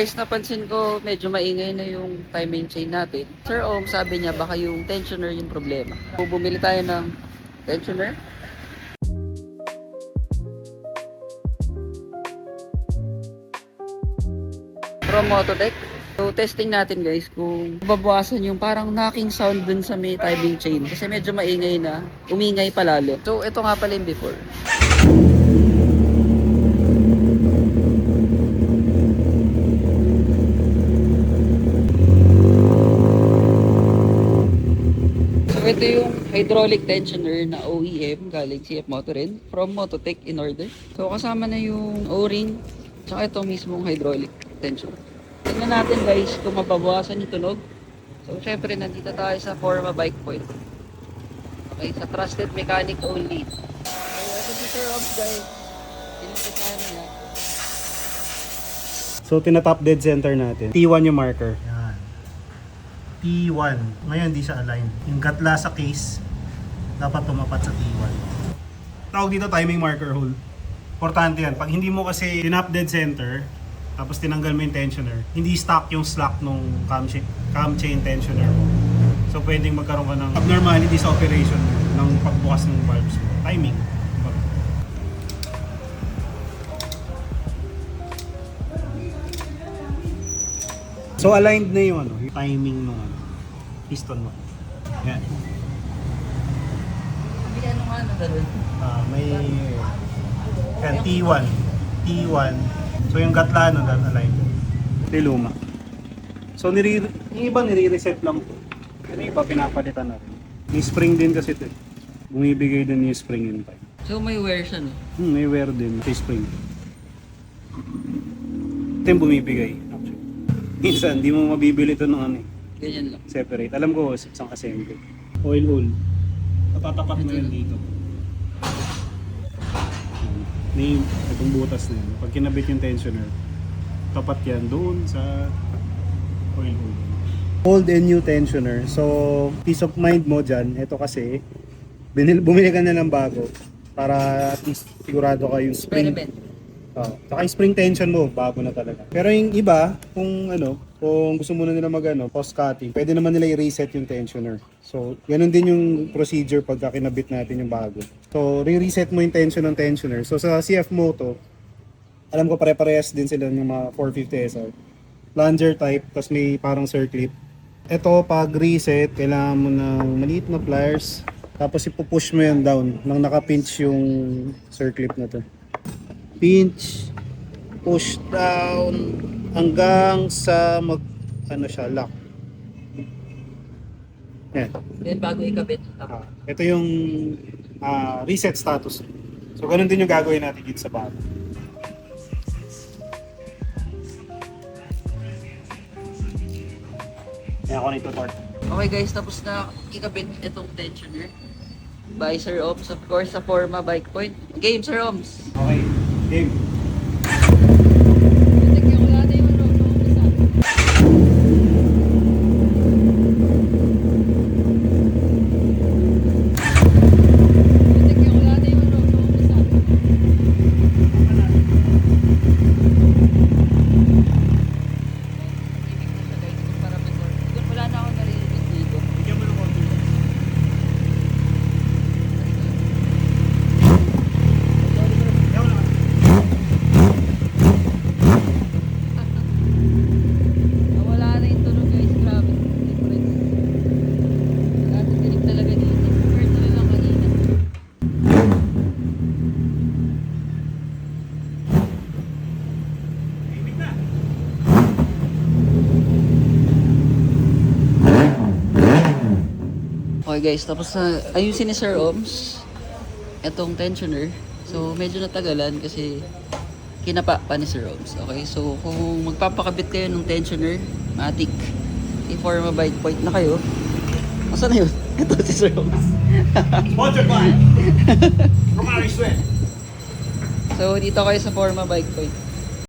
guys, napansin ko medyo maingay na yung timing chain natin. Sir Om, sabi niya baka yung tensioner yung problema. So, bumili tayo ng tensioner. From Mototech. So, testing natin guys kung babawasan yung parang knocking sound dun sa may timing chain. Kasi medyo maingay na, umingay palalo. So, ito nga pala yung before. So, ito yung hydraulic tensioner na OEM galing CF Motorin from Mototech in order. So, kasama na yung O-ring tsaka ito mismong hydraulic tensioner. Tingnan natin guys kung mababawasan yung tunog. So, syempre nandito tayo sa Forma Bike Point. Okay, sa Trusted Mechanic Only. So, ito si Sir Robs guys. Pinagpasahan niya. So, tinatop dead center natin. T1 yung marker. Yan. T1. Ngayon, di siya aligned. Yung gatla sa case, dapat tumapat sa T1. Tawag dito timing marker hole. Importante yan. Pag hindi mo kasi tinap dead center, tapos tinanggal mo yung tensioner, hindi stock yung slack nung cam chain tensioner mo. So, pwedeng magkaroon ka ng abnormality sa operation ng pagbukas ng valves mo. Timing. So, aligned na yung yung timing ng piston mo. Yan. Hindi ano nga na gano'n. May yan, T1. T1. So yung gatla that aligned. Ito yung luma. So, yung iba nire-reset lang po. Yung iba pinapalitan na rin. May spring din kasi ito. Bumibigay din yung spring in time. So, may wear siya no? May wear din. May spring. Ito yung bumibigay. Actually. Minsan, di mo mabibili ito ng Ganyan lang. separate. Alam ko, isang assembly. Oil. Natatapat mo yun dito. Itong butas na yun. Pag kinabit yung tensioner, tapat yan doon sa oil. Old and new tensioner. So, peace of mind mo dyan. Ito kasi, bumili ka na ng bago para at least sigurado ka yung spring. Experiment. Saka yung spring tension mo, bago na talaga. Pero yung iba, kung gusto muna nila post cutting, pwede naman nila i-reset yung tensioner. So, ganun din yung procedure pagka kinabit natin yung bago. So, re-reset mo yung tension ng tensioner. So, sa CF Moto, alam ko pare-parehas din sila ng mga 450 SR. Plunger type, tapos may parang circlip. Ito, pag reset, kailangan mo ng maliit na pliers, tapos ipupush mo yan down nang nakapinch yung circlip na to. Pinch, push down hanggang sa lock. Yan. Then bago ikabit. Ito yung reset status. So ganun din yung gagawin natin dito sa bago. Yan ako nito torque. Okay guys, tapos na ikabit itong tensioner. By Sir Oms, of course, sa Forma Bike Point. Game, Sir Oms! Okay, game. Wala na ako naririnig dito. Bigyan mo ng konti. Nawala na yung tunog guys, grabe. Difference. Wala na dinig talaga dito. Compared to lang kanina. Ibig na. Okay guys, tapos na ayusin ni Sir Oms itong tensioner. So medyo natagalan kasi kinapa pa ni Sir Oms. Okay, so kung magpapakabit kayo ng tensioner, matic, i-Forma Bike Point na kayo. Asa na yun? Ito si Sir Oms. Sponsored by Romari Sweat. So dito kayo sa Forma Bike Point.